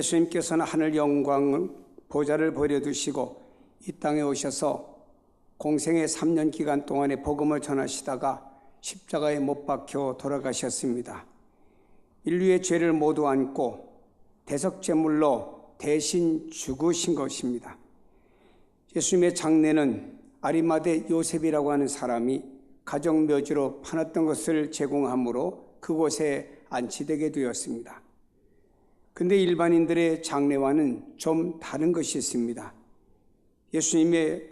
예수님께서는 하늘 영광 보좌를 버려두시고 이 땅에 오셔서 공생의 3년 기간 동안에 복음을 전하시다가 십자가에 못 박혀 돌아가셨습니다. 인류의 죄를 모두 안고 대속제물로 대신 죽으신 것입니다. 예수님의 장례는 아리마대 요셉이라고 하는 사람이 가정묘지로 파놨던 것을 제공함으로 그곳에 안치되게 되었습니다. 근데 일반인들의 장례와는 좀 다른 것이 있습니다. 예수님의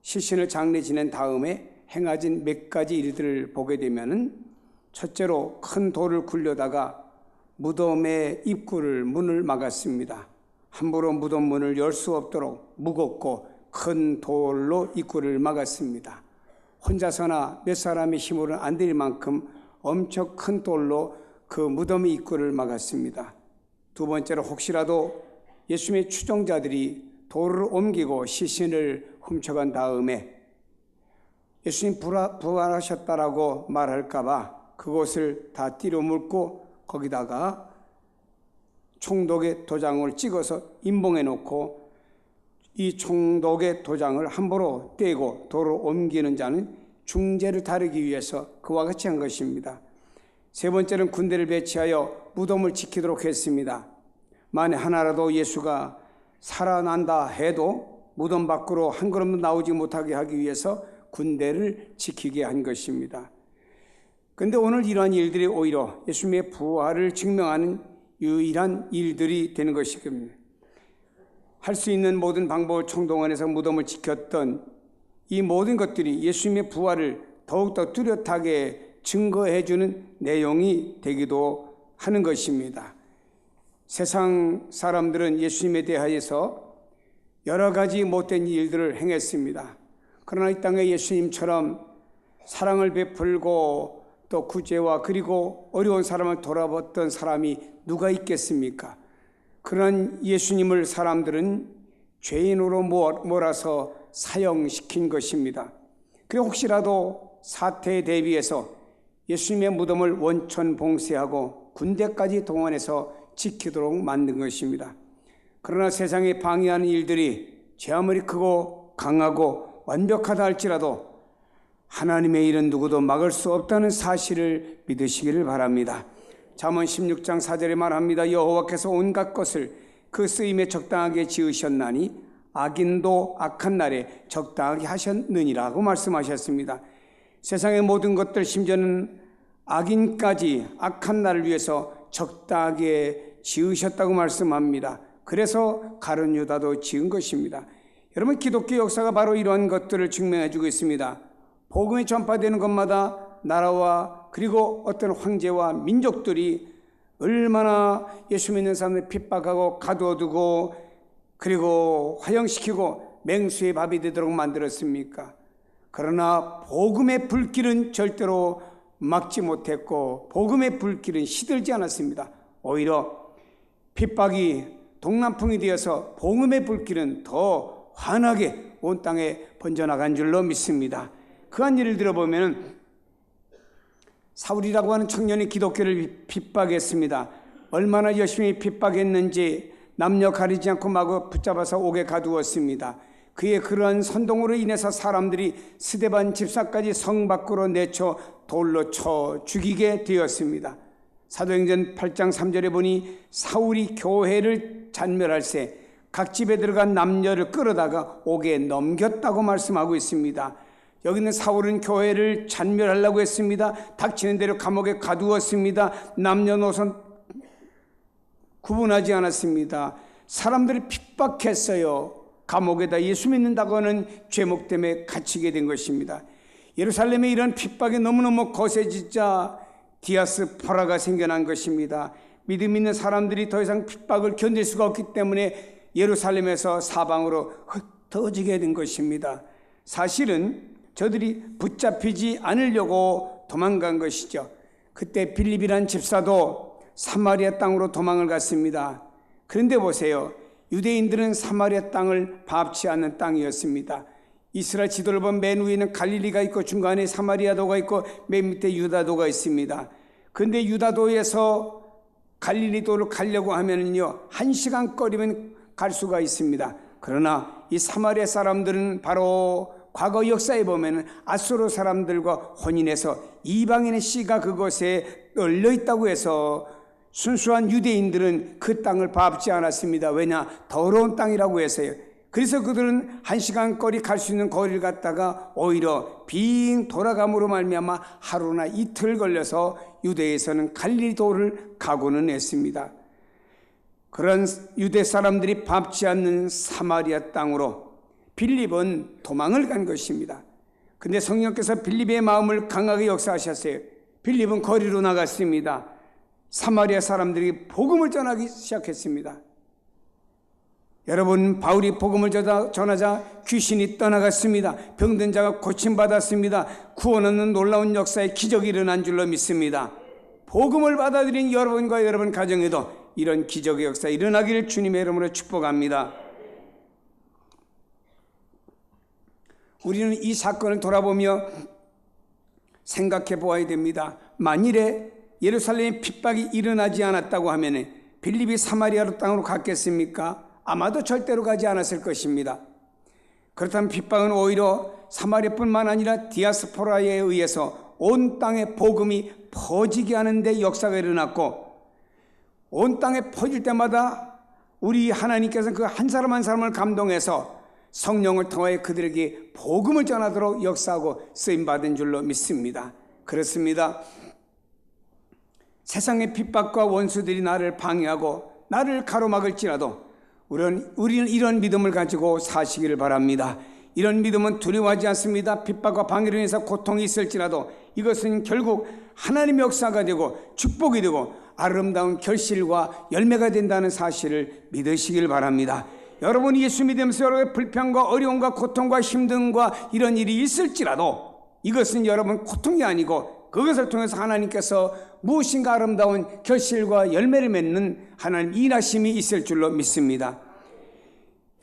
시신을 장례 지낸 다음에 행하진 몇 가지 일들을 보게 되면은 첫째로 큰 돌을 굴려다가 무덤의 입구를 문을 막았습니다. 함부로 무덤 문을 열 수 없도록 무겁고 큰 돌로 입구를 막았습니다. 혼자서나 몇 사람의 힘으로는 안 될 만큼 엄청 큰 돌로 그 무덤의 입구를 막았습니다. 두 번째로 혹시라도 예수님의 추종자들이 돌을 옮기고 시신을 훔쳐간 다음에 예수님 부활하셨다라고 말할까 봐 그곳을 다 띠려물고 거기다가 총독의 도장을 찍어서 인봉해 놓고 이 총독의 도장을 함부로 떼고 돌을 옮기는 자는 중죄를 다루기 위해서 그와 같이 한 것입니다. 세 번째는 군대를 배치하여 무덤을 지키도록 했습니다. 만에 하나라도 예수가 살아난다 해도 무덤 밖으로 한 걸음도 나오지 못하게 하기 위해서 군대를 지키게 한 것입니다. 그런데 오늘 이러한 일들이 오히려 예수님의 부활을 증명하는 유일한 일들이 되는 것입니다. 할 수 있는 모든 방법을 총동원해서 무덤을 지켰던 이 모든 것들이 예수님의 부활을 더욱더 뚜렷하게 증거해 주는 내용이 되기도 하는 것입니다. 세상 사람들은 예수님에 대하여서 여러 가지 못된 일들을 행했습니다. 그러나 이 땅에 예수님처럼 사랑을 베풀고 또 구제와 그리고 어려운 사람을 돌아봤던 사람이 누가 있겠습니까? 그런 예수님을 사람들은 죄인으로 몰아서 사형시킨 것입니다. 그리고 혹시라도 사태에 대비해서 예수님의 무덤을 원천 봉쇄하고 군대까지 동원해서 지키도록 만든 것입니다. 그러나 세상에 방해하는 일들이 제 아무리 크고 강하고 완벽하다 할지라도 하나님의 일은 누구도 막을 수 없다는 사실을 믿으시기를 바랍니다. 잠언 16장 4절에 말합니다. 여호와께서 온갖 것을 그 쓰임에 적당하게 지으셨나니 악인도 악한 날에 적당하게 하셨느니라고 말씀하셨습니다. 세상의 모든 것들 심지어는 악인까지 악한 날을 위해서 적당하게 지으셨다고 말씀합니다. 그래서 가룟 유다도 지은 것입니다. 여러분, 기독교 역사가 바로 이러한 것들을 증명해 주고 있습니다. 복음이 전파되는 것마다 나라와 그리고 어떤 황제와 민족들이 얼마나 예수 믿는 사람을 핍박하고 가두어두고 그리고 화형시키고 맹수의 밥이 되도록 만들었습니까? 그러나 복음의 불길은 절대로 막지 못했고 복음의 불길은 시들지 않았습니다. 오히려 핍박이 동남풍이 되어서 복음의 불길은 더 환하게 온 땅에 번져나간 줄로 믿습니다. 그한 일을 들어보면 사울이라고 하는 청년이 기독교를 핍박했습니다. 얼마나 열심히 핍박했는지 남녀 가리지 않고 마구 붙잡아서 옥에 가두었습니다. 그의 그러한 선동으로 인해서 사람들이 스데반 집사까지 성 밖으로 내쳐 돌로 쳐 죽이게 되었습니다. 사도행전 8장 3절에 보니 사울이 교회를 잔멸할새 각 집에 들어간 남녀를 끌어다가 옥에 넘겼다고 말씀하고 있습니다. 여기는 사울은 교회를 잔멸하려고 했습니다. 닥치는 대로 감옥에 가두었습니다. 남녀노소 구분하지 않았습니다. 사람들을 핍박했어요. 감옥에다 예수 믿는다고 하는 죄목 때문에 갇히게 된 것입니다. 예루살렘에 이런 핍박이 너무너무 거세지자 디아스포라가 생겨난 것입니다. 믿음 있는 사람들이 더 이상 핍박을 견딜 수가 없기 때문에 예루살렘에서 사방으로 흩어지게 된 것입니다. 사실은 저들이 붙잡히지 않으려고 도망간 것이죠. 그때 빌립이란 집사도 사마리아 땅으로 도망을 갔습니다. 그런데 보세요. 유대인들은 사마리아 땅을 밟지 않는 땅이었습니다. 이스라엘 지도를 보면 맨 위에는 갈릴리가 있고 중간에 사마리아도가 있고 맨 밑에 유다도가 있습니다. 그런데 유다도에서 갈릴리도를 가려고 하면은요 1시간 거리면 갈 수가 있습니다. 그러나 이 사마리아 사람들은 바로 과거 역사에 보면 아수르 사람들과 혼인해서 이방인의 씨가 그곳에 널려 있다고 해서 순수한 유대인들은 그 땅을 밟지 않았습니다. 왜냐? 더러운 땅이라고 해서요. 그래서 그들은 1시간 거리 갈 수 있는 거리를 갔다가 오히려 빙 돌아감으로 말미암아 하루나 이틀 걸려서 유대에서는 갈릴리도를 가고는 했습니다. 그런 유대 사람들이 밟지 않는 사마리아 땅으로 빌립은 도망을 간 것입니다. 근데 성령께서 빌립의 마음을 강하게 역사하셨어요. 빌립은 거리로 나갔습니다. 사마리아 사람들이 복음을 전하기 시작했습니다. 여러분, 바울이 복음을 전하자 귀신이 떠나갔습니다. 병든 자가 고침받았습니다. 구원 얻는 놀라운 역사의 기적이 일어난 줄로 믿습니다. 복음을 받아들인 여러분과 여러분 가정에도 이런 기적의 역사 일어나기를 주님의 이름으로 축복합니다. 우리는 이 사건을 돌아보며 생각해 보아야 됩니다. 만일에 예루살렘에 핍박이 일어나지 않았다고 하면 빌립이 사마리아 땅으로 갔겠습니까? 아마도 절대로 가지 않았을 것입니다. 그렇다면 핍박은 오히려 사마리아뿐만 아니라 디아스포라에 의해서 온 땅에 복음이 퍼지게 하는 데 역사가 일어났고, 온 땅에 퍼질 때마다 우리 하나님께서는 그 한 사람 한 사람을 감동해서 성령을 통하여 그들에게 복음을 전하도록 역사하고 쓰임받은 줄로 믿습니다. 그렇습니다. 세상의 핍박과 원수들이 나를 방해하고 나를 가로막을지라도 우리는 이런 믿음을 가지고 사시기를 바랍니다. 이런 믿음은 두려워하지 않습니다. 핍박과 방해로 인해서 고통이 있을지라도 이것은 결국 하나님의 역사가 되고 축복이 되고 아름다운 결실과 열매가 된다는 사실을 믿으시길 바랍니다. 여러분이 예수 믿으면서 여러분의 불평과 어려움과 고통과 힘듦과 이런 일이 있을지라도 이것은 여러분 고통이 아니고 그것을 통해서 하나님께서 무엇인가 아름다운 결실과 열매를 맺는 하나님 일하심이 있을 줄로 믿습니다.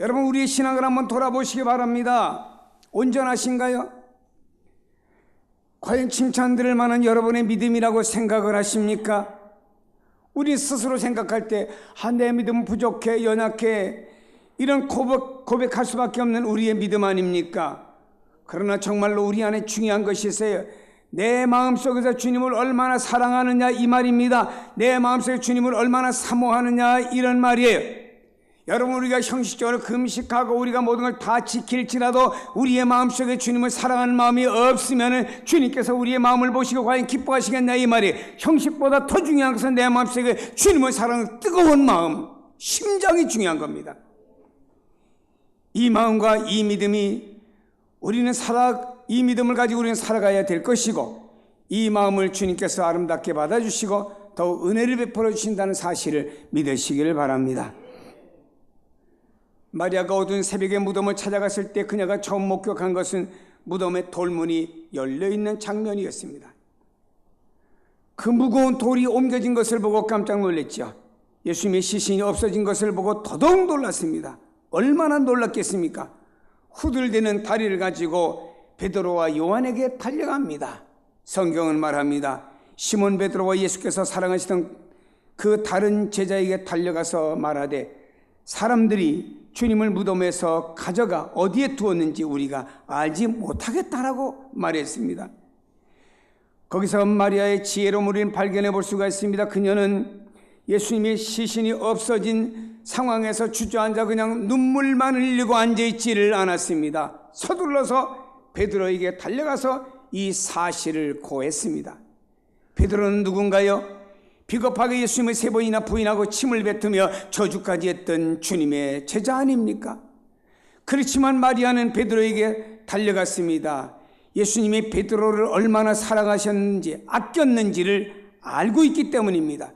여러분, 우리의 신앙을 한번 돌아보시기 바랍니다. 온전하신가요? 과연 칭찬드릴 만한 여러분의 믿음이라고 생각을 하십니까? 우리 스스로 생각할 때 내 믿음은 부족해, 연약해, 이런 고백할 수밖에 없는 우리의 믿음 아닙니까? 그러나 정말로 우리 안에 중요한 것이 있어요. 내 마음속에서 주님을 얼마나 사랑하느냐 이 말입니다. 내 마음속에 주님을 얼마나 사모하느냐 이런 말이에요. 여러분, 우리가 형식적으로 금식하고 우리가 모든 걸 다 지킬지라도 우리의 마음속에 주님을 사랑하는 마음이 없으면 주님께서 우리의 마음을 보시고 과연 기뻐하시겠냐 이 말이에요. 형식보다 더 중요한 것은 내 마음속에 주님을 사랑하는 뜨거운 마음, 심장이 중요한 겁니다. 이 마음과 이 믿음이 이 믿음을 가지고 우리는 살아가야 될 것이고, 이 마음을 주님께서 아름답게 받아주시고 더욱 은혜를 베풀어 주신다는 사실을 믿으시기를 바랍니다. 마리아가 어두운 새벽에 무덤을 찾아갔을 때 그녀가 처음 목격한 것은 무덤의 돌문이 열려있는 장면이었습니다. 그 무거운 돌이 옮겨진 것을 보고 깜짝 놀랐죠. 예수님의 시신이 없어진 것을 보고 더더욱 놀랐습니다. 얼마나 놀랐겠습니까? 후들대는 다리를 가지고 베드로와 요한에게 달려갑니다. 성경은 말합니다. 시몬 베드로와 예수께서 사랑하시던 그 다른 제자에게 달려가서 말하되 사람들이 주님을 무덤에서 가져가 어디에 두었는지 우리가 알지 못하겠다라고 말했습니다. 거기서 마리아의 지혜로움을 우리는 발견해 볼 수가 있습니다. 그녀는 예수님의 시신이 없어진 상황에서 주저앉아 그냥 눈물만 흘리고 앉아있지를 않았습니다. 서둘러서 베드로에게 달려가서 이 사실을 고했습니다. 베드로는 누군가요? 비겁하게 예수님을 3번이나 부인하고 침을 뱉으며 저주까지 했던 주님의 제자 아닙니까? 그렇지만 마리아는 베드로에게 달려갔습니다. 예수님이 베드로를 얼마나 사랑하셨는지 아꼈는지를 알고 있기 때문입니다.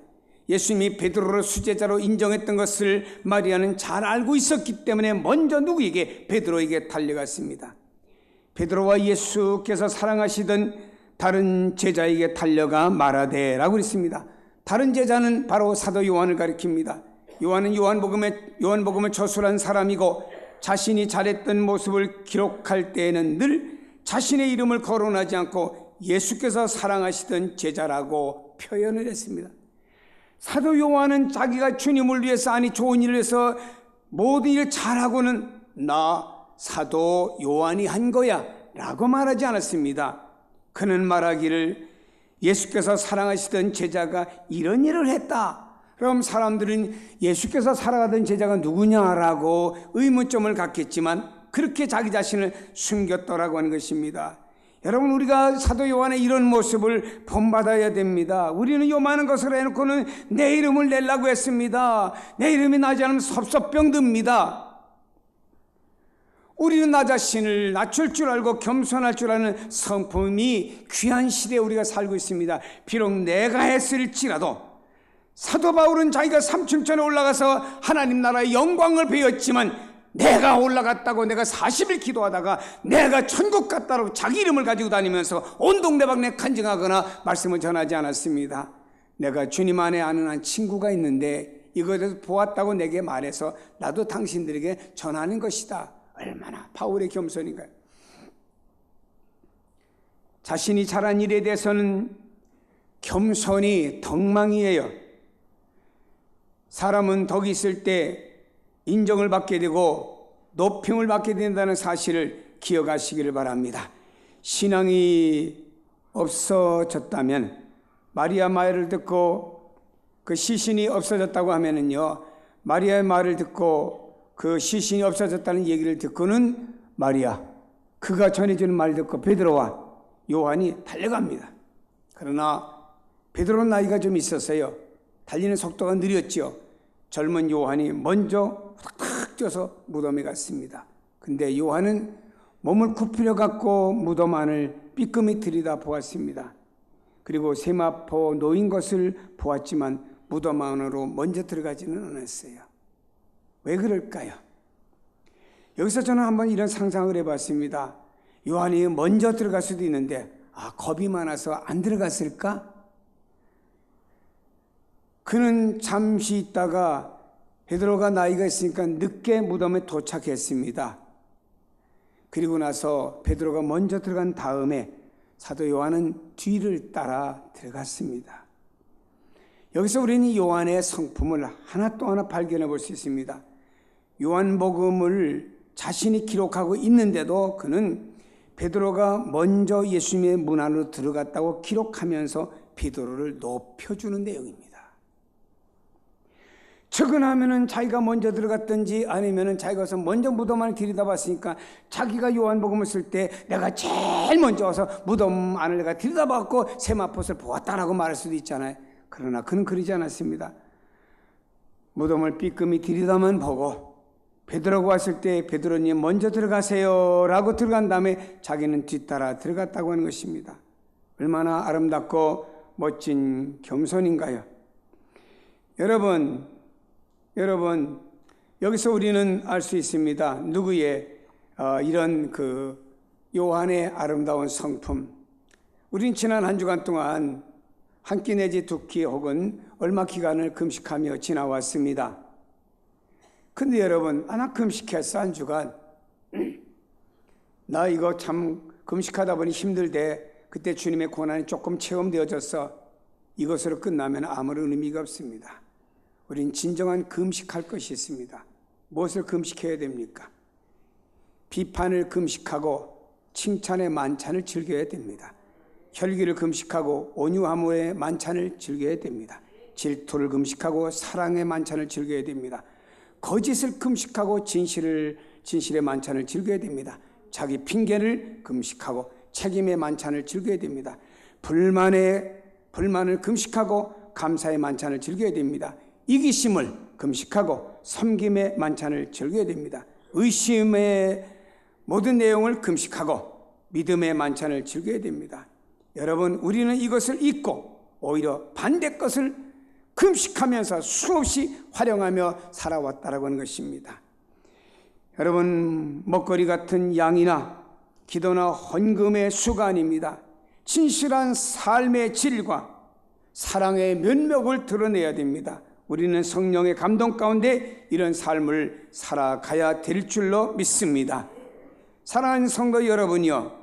예수님이 베드로를 수제자로 인정했던 것을 마리아는 잘 알고 있었기 때문에 먼저 누구에게? 베드로에게 달려갔습니다. 베드로와 예수께서 사랑하시던 다른 제자에게 달려가 말하되라고 했습니다. 다른 제자는 바로 사도 요한을 가리킵니다. 요한은 요한복음을 저술한 사람이고 자신이 잘했던 모습을 기록할 때에는 늘 자신의 이름을 거론하지 않고 예수께서 사랑하시던 제자라고 표현을 했습니다. 사도 요한은 자기가 주님을 위해서, 아니 좋은 일을 해서 모든 일을 잘하고는 나 사도 요한이 한 거야 라고 말하지 않았습니다. 그는 말하기를 예수께서 사랑하시던 제자가 이런 일을 했다. 그럼 사람들은 예수께서 사랑하던 제자가 누구냐라고 의문점을 갖겠지만 그렇게 자기 자신을 숨겼더라고 하는 것입니다. 여러분, 우리가 사도 요한의 이런 모습을 본받아야 됩니다. 우리는 요만한 것을 해놓고는 내 이름을 내려고 했습니다. 내 이름이 나지 않으면 섭섭병듭니다. 우리는 나 자신을 낮출 줄 알고 겸손할 줄 아는 성품이 귀한 시대에 우리가 살고 있습니다. 비록 내가 했을지라도 사도 바울은 자기가 삼층천에 올라가서 하나님 나라의 영광을 배웠지만 내가 올라갔다고 내가 40일 기도하다가 내가 천국 갔다고 자기 이름을 가지고 다니면서 온 동네방네 간증하거나 말씀을 전하지 않았습니다. 내가 주님 안에 아는 한 친구가 있는데 이거에 대해서 보았다고 내게 말해서 나도 당신들에게 전하는 것이다. 얼마나 바울의 겸손인가요? 자신이 잘한 일에 대해서는 겸손이 덕망이에요. 사람은 덕이 있을 때 인정을 받게 되고 높임을 받게 된다는 사실을 기억하시기를 바랍니다. 신앙이 없어졌다면, 마리아 말을 듣고 그 시신이 없어졌다고 하면은요, 마리아의 말을 듣고 그 시신이 없어졌다는 얘기를 듣고는 마리아, 그가 전해주는 말을 듣고 베드로와 요한이 달려갑니다. 그러나 베드로는 나이가 좀 있었어요. 달리는 속도가 느렸죠. 젊은 요한이 먼저 탁 뛰어서 무덤에 갔습니다. 근데 요한은 몸을 굽히려 갖고 무덤 안을 삐끔히 들이다 보았습니다. 그리고 세마포 놓인 것을 보았지만 무덤 안으로 먼저 들어가지는 않았어요. 왜 그럴까요? 여기서 저는 한번 이런 상상을 해봤습니다. 요한이 먼저 들어갈 수도 있는데 겁이 많아서 안 들어갔을까? 그는 잠시 있다가 베드로가 나이가 있으니까 늦게 무덤에 도착했습니다. 그리고 나서 베드로가 먼저 들어간 다음에 사도 요한은 뒤를 따라 들어갔습니다. 여기서 우리는 요한의 성품을 하나 또 하나 발견해 볼 수 있습니다. 요한복음을 자신이 기록하고 있는데도 그는 베드로가 먼저 예수님의 문 안으로 들어갔다고 기록하면서 베드로를 높여주는 내용입니다. 측은하면은 자기가 먼저 들어갔든지 아니면은 자기가 와서 먼저 무덤 안을 들여다봤으니까 자기가 요한복음을 쓸 때 내가 제일 먼저 와서 무덤 안을 내가 들여다봤고 세마포를 보았다라고 말할 수도 있잖아요. 그러나 그는 그러지 않았습니다. 무덤을 삐끔히 들여다만 보고 베드로가 왔을 때 베드로님 먼저 들어가세요 라고 들어간 다음에 자기는 뒤따라 들어갔다고 하는 것입니다. 얼마나 아름답고 멋진 겸손인가요? 여러분, 여기서 우리는 알 수 있습니다. 누구의 이런 요한의 아름다운 성품. 우린 지난 한 주간 동안 한 끼 내지 두 끼 혹은 얼마 기간을 금식하며 지나왔습니다. 근데 여러분, 나 금식했어 한 주간. 나 이거 참 금식하다 보니 힘들대. 그때 주님의 고난이 조금 체험되어졌어. 이것으로 끝나면 아무런 의미가 없습니다. 우린 진정한 금식할 것이 있습니다. 무엇을 금식해야 됩니까? 비판을 금식하고 칭찬의 만찬을 즐겨야 됩니다. 혈기를 금식하고 온유함의 만찬을 즐겨야 됩니다. 질투를 금식하고 사랑의 만찬을 즐겨야 됩니다. 거짓을 금식하고 진실의 만찬을 즐겨야 됩니다. 자기 핑계를 금식하고 책임의 만찬을 즐겨야 됩니다. 불만을 금식하고 감사의 만찬을 즐겨야 됩니다. 이기심을 금식하고 섬김의 만찬을 즐겨야 됩니다. 의심의 모든 내용을 금식하고 믿음의 만찬을 즐겨야 됩니다. 여러분, 우리는 이것을 잊고 오히려 반대 것을 금식하면서 수없이 활용하며 살아왔다라고 하는 것입니다. 여러분, 먹거리 같은 양이나 기도나 헌금의 수가 아닙니다. 진실한 삶의 질과 사랑의 면목을 드러내야 됩니다. 우리는 성령의 감동 가운데 이런 삶을 살아가야 될 줄로 믿습니다. 사랑하는 성도 여러분이요,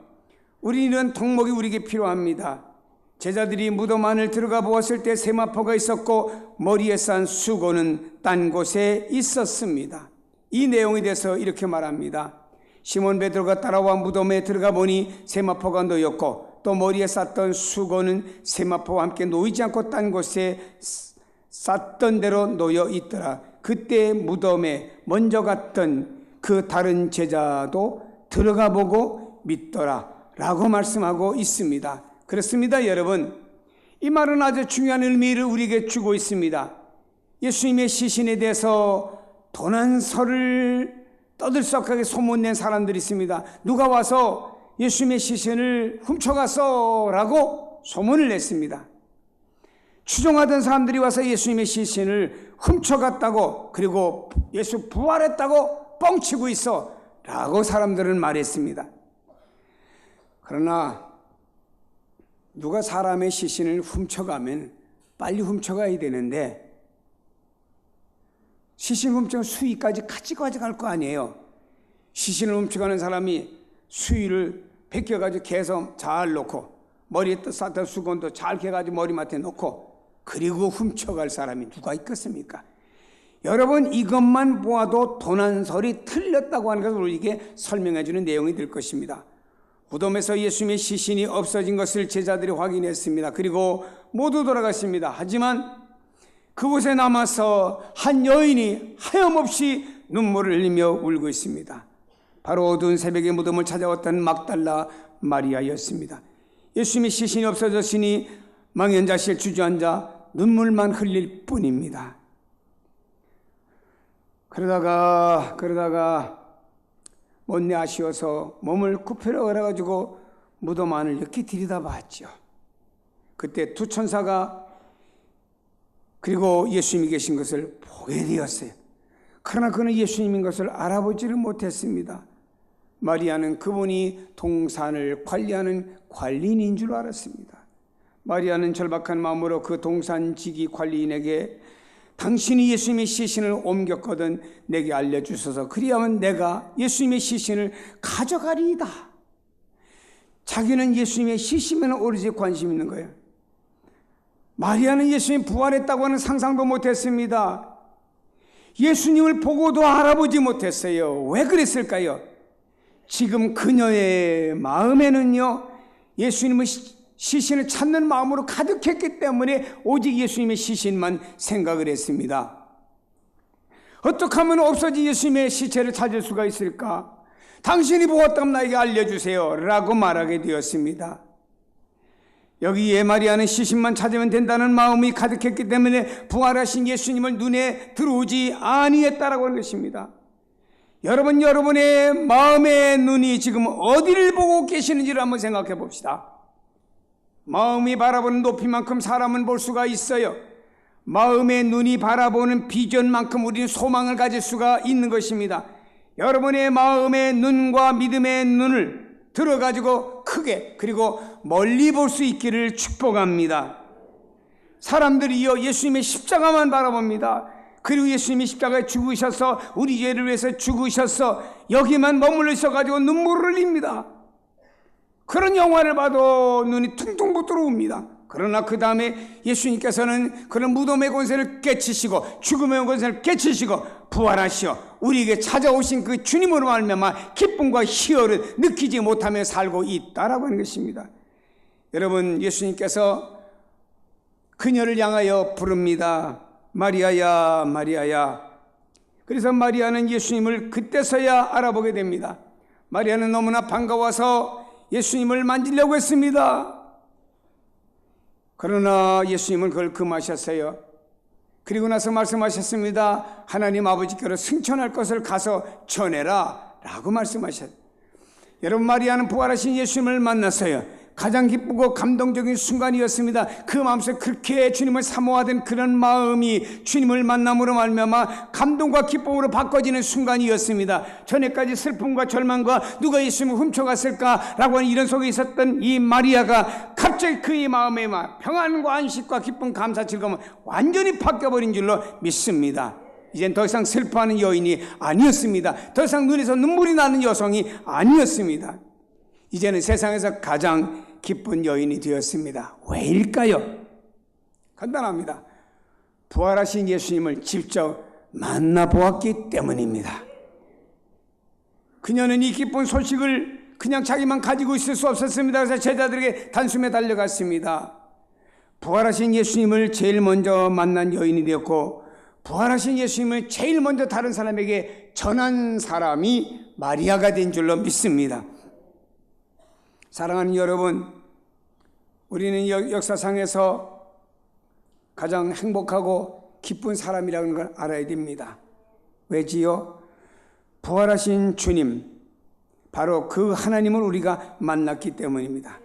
우리 이런 덕목이 우리에게 필요합니다. 제자들이 무덤 안을 들어가 보았을 때 세마포가 있었고 머리에 싼 수건은 딴 곳에 있었습니다. 이 내용에 대해서 이렇게 말합니다. 시몬 베드로가 따라와 무덤에 들어가 보니 세마포가 놓였고 또 머리에 쌌던 수건은 세마포와 함께 놓이지 않고 딴 곳에 쌌던 대로 놓여 있더라. 그때 무덤에 먼저 갔던 그 다른 제자도 들어가 보고 믿더라 라고 말씀하고 있습니다. 그렇습니다, 여러분. 이 말은 아주 중요한 의미를 우리에게 주고 있습니다. 예수님의 시신에 대해서 도난설을 떠들썩하게 소문낸 사람들이 있습니다. 누가 와서 예수님의 시신을 훔쳐갔어 라고 소문을 냈습니다. 추종하던 사람들이 와서 예수님의 시신을 훔쳐갔다고, 그리고 예수 부활했다고 뻥치고 있어 라고 사람들은 말했습니다. 그러나 누가 사람의 시신을 훔쳐가면 빨리 훔쳐가야 되는데, 시신 훔쳐간 수위까지 같이 가져갈 거 아니에요. 시신을 훔쳐가는 사람이 수위를 벗겨가지고 개서 잘 놓고 머리에 쌌던 수건도 잘 개가지고 머리맡에 놓고 그리고 훔쳐갈 사람이 누가 있겠습니까? 여러분, 이것만 보아도 도난설이 틀렸다고 하는 것을 우리에게 설명해 주는 내용이 될 것입니다. 무덤에서 예수님의 시신이 없어진 것을 제자들이 확인했습니다. 그리고 모두 돌아갔습니다. 하지만 그곳에 남아서 한 여인이 하염없이 눈물을 흘리며 울고 있습니다. 바로 어두운 새벽에 무덤을 찾아왔던 막달라 마리아였습니다. 예수님의 시신이 없어졌으니 망연자실 주저앉아 눈물만 흘릴 뿐입니다. 그러다가 못내 아쉬워서 몸을 굽히려 그래가지고 무덤 안을 이렇게 들여다봤죠. 그때 두 천사가 그리고 예수님이 계신 것을 보게 되었어요. 그러나 그는 예수님인 것을 알아보지를 못했습니다. 마리아는 그분이 동산을 관리하는 관리인인 줄 알았습니다. 마리아는 절박한 마음으로 그 동산지기 관리인에게 당신이 예수님의 시신을 옮겼거든 내게 알려주소서. 그리하면 내가 예수님의 시신을 가져가리이다. 자기는 예수님의 시신에는 오로지 관심 있는 거예요. 마리아는 예수님 부활했다고 하는 상상도 못했습니다. 예수님을 보고도 알아보지 못했어요. 왜 그랬을까요? 지금 그녀의 마음에는요, 예수님의 시신을 찾는 마음으로 가득했기 때문에 오직 예수님의 시신만 생각을 했습니다. 어떻게 하면 없어진 예수님의 시체를 찾을 수가 있을까? 당신이 보았다면 나에게 알려주세요 라고 말하게 되었습니다. 여기에 마리아는 시신만 찾으면 된다는 마음이 가득했기 때문에 부활하신 예수님을 눈에 들어오지 아니했다라고 하는 것입니다. 여러분의 마음의 눈이 지금 어디를 보고 계시는지를 한번 생각해 봅시다. 마음이 바라보는 높이만큼 사람은 볼 수가 있어요. 마음의 눈이 바라보는 비전만큼 우리는 소망을 가질 수가 있는 것입니다. 여러분의 마음의 눈과 믿음의 눈을 들어가지고 크게 그리고 멀리 볼 수 있기를 축복합니다. 사람들이요, 예수님의 십자가만 바라봅니다. 그리고 예수님이 십자가에 죽으셔서 우리 죄를 위해서 죽으셔서 여기만 머물러 있어가지고 눈물을 흘립니다. 그런 영화를 봐도 눈이 퉁퉁 부들어옵니다. 그러나 그 다음에 예수님께서는 그런 무덤의 권세를 깨치시고 죽음의 권세를 깨치시고 부활하시어 우리에게 찾아오신 그 주님으로 말미암아 기쁨과 희열을 느끼지 못하며 살고 있다라고 하는 것입니다. 여러분, 예수님께서 그녀를 향하여 부릅니다. 마리아야, 마리아야. 그래서 마리아는 예수님을 그때서야 알아보게 됩니다. 마리아는 너무나 반가워서 예수님을 만지려고 했습니다. 그러나 예수님은 그걸 금하셨어요. 그리고 나서 말씀하셨습니다. 하나님 아버지께로 승천할 것을 가서 전해라 라고 말씀하셨어요. 여러분, 마리아는 부활하신 예수님을 만났어요. 가장 기쁘고 감동적인 순간이었습니다. 그 마음속에 그렇게 주님을 사모하던 그런 마음이 주님을 만남으로 말미암아 감동과 기쁨으로 바꿔지는 순간이었습니다. 전에까지 슬픔과 절망과 누가 예수님을 훔쳐갔을까라고 하는 이런 속에 있었던 이 마리아가 갑자기 그의 마음에 평안과 안식과 기쁨, 감사, 즐거움은 완전히 바뀌어버린 줄로 믿습니다. 이젠 더 이상 슬퍼하는 여인이 아니었습니다. 더 이상 눈에서 눈물이 나는 여성이 아니었습니다. 이제는 세상에서 가장 기쁜 여인이 되었습니다. 왜일까요? 간단합니다. 부활하신 예수님을 직접 만나보았기 때문입니다. 그녀는 이 기쁜 소식을 그냥 자기만 가지고 있을 수 없었습니다. 그래서 제자들에게 단숨에 달려갔습니다. 부활하신 예수님을 제일 먼저 만난 여인이 되었고, 부활하신 예수님을 제일 먼저 다른 사람에게 전한 사람이 마리아가 된 줄로 믿습니다. 사랑하는 여러분, 우리는 역사상에서 가장 행복하고 기쁜 사람이라는 걸 알아야 됩니다. 왜지요? 부활하신 주님, 바로 그 하나님을 우리가 만났기 때문입니다.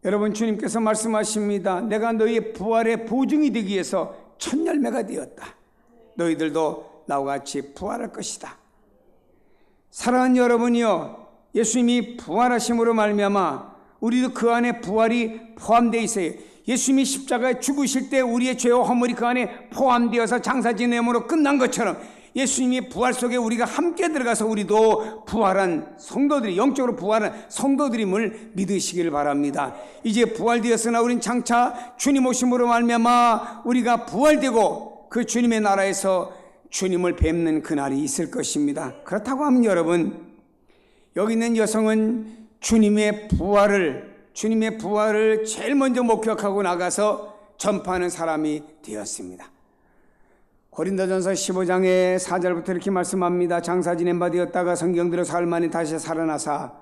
여러분, 주님께서 말씀하십니다. 내가 너희의 부활의 보증이 되기 위해서 첫 열매가 되었다. 너희들도 나와 같이 부활할 것이다. 사랑하는 여러분이요, 예수님이 부활하심으로 말미암아 우리도 그 안에 부활이 포함되어 있어요. 예수님이 십자가에 죽으실 때 우리의 죄와 허물이 그 안에 포함되어서 장사 지냄으로 끝난 것처럼 예수님이 부활 속에 우리가 함께 들어가서 우리도 부활한 성도들이, 영적으로 부활한 성도들임을 믿으시길 바랍니다. 이제 부활되었으나 우린 장차 주님 오심으로 말미암아 우리가 부활되고 그 주님의 나라에서 주님을 뵙는 그날이 있을 것입니다. 그렇다고 하면 여러분, 여기 있는 여성은 주님의 부활을 제일 먼저 목격하고 나가서 전파하는 사람이 되었습니다. 고린도전서 15장의 4절부터 이렇게 말씀합니다. 장사 지낸 바 되었다가 성경대로 사흘 만에 다시 살아나사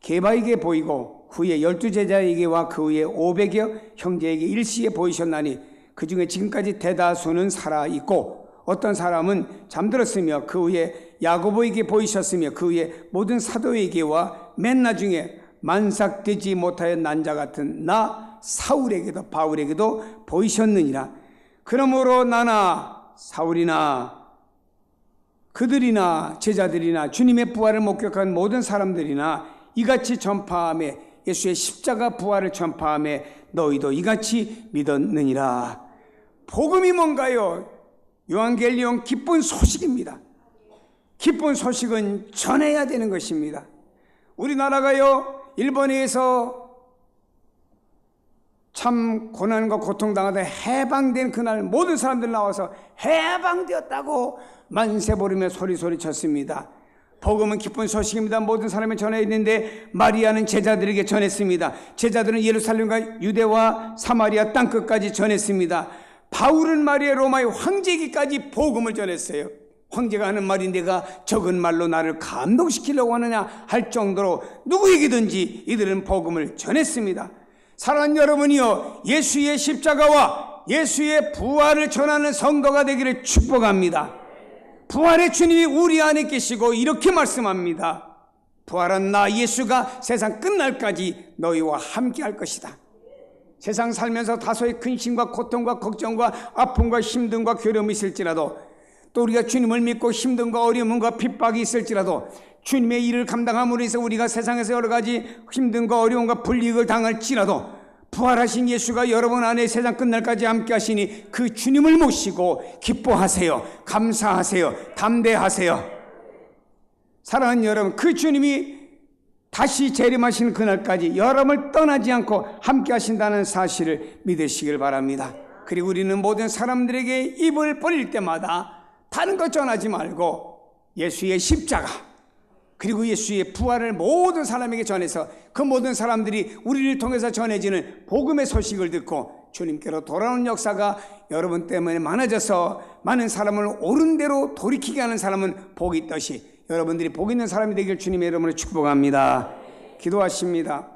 게바에게 보이고 후에 12제자에게와 그 후에 500여 형제에게 일시에 보이셨나니 그 중에 지금까지 대다수는 살아있고 어떤 사람은 잠들었으며 그 후에 야고보에게 보이셨으며 그 후에 모든 사도에게와 맨 나중에 만삭되지 못하여 난 자 같은 나 사울에게도 바울에게도 보이셨느니라. 그러므로 나나 사울이나 그들이나 제자들이나 주님의 부활을 목격한 모든 사람들이나 이같이 전파하며 예수의 십자가 부활을 전파하며 너희도 이같이 믿었느니라. 복음이 뭔가요? 요한계시록 기쁜 소식입니다. 기쁜 소식은 전해야 되는 것입니다. 우리나라가요, 일본에서 참 고난과 고통당하다 해방된 그날 모든 사람들 나와서 해방되었다고 만세 부르며 소리 쳤습니다. 복음은 기쁜 소식입니다. 모든 사람이 전해야 있는데 마리아는 제자들에게 전했습니다. 제자들은 예루살렘과 유대와 사마리아 땅끝까지 전했습니다. 바울은 말이야 로마의 황제에게까지 복음을 전했어요. 황제가 하는 말이 내가 적은 말로 나를 감동시키려고 하느냐 할 정도로 누구에게든지 이들은 복음을 전했습니다. 사랑하는 여러분이요, 예수의 십자가와 예수의 부활을 전하는 성도가 되기를 축복합니다. 부활의 주님이 우리 안에 계시고 이렇게 말씀합니다. 부활한 나 예수가 세상 끝날까지 너희와 함께 할 것이다. 세상 살면서 다소의 근심과 고통과 걱정과 아픔과 힘듦과 괴로움이 있을지라도, 또 우리가 주님을 믿고 힘듦과 어려움과 핍박이 있을지라도 주님의 일을 감당함으로 해서 우리가 세상에서 여러 가지 힘듦과 어려움과 불이익을 당할지라도 부활하신 예수가 여러분 안에 세상 끝날까지 함께 하시니 그 주님을 모시고 기뻐하세요. 감사하세요. 담대하세요. 사랑하는 여러분, 그 주님이 다시 재림하시는 그날까지 여러분을 떠나지 않고 함께 하신다는 사실을 믿으시길 바랍니다. 그리고 우리는 모든 사람들에게 입을 벌릴 때마다 다른 것 전하지 말고 예수의 십자가 그리고 예수의 부활을 모든 사람에게 전해서 그 모든 사람들이 우리를 통해서 전해지는 복음의 소식을 듣고 주님께로 돌아오는 역사가 여러분 때문에 많아져서 많은 사람을 옳은 대로 돌이키게 하는 사람은 복이 있듯이 여러분들이 복 있는 사람이 되길 주님의 이름으로 축복합니다. 기도하십니다.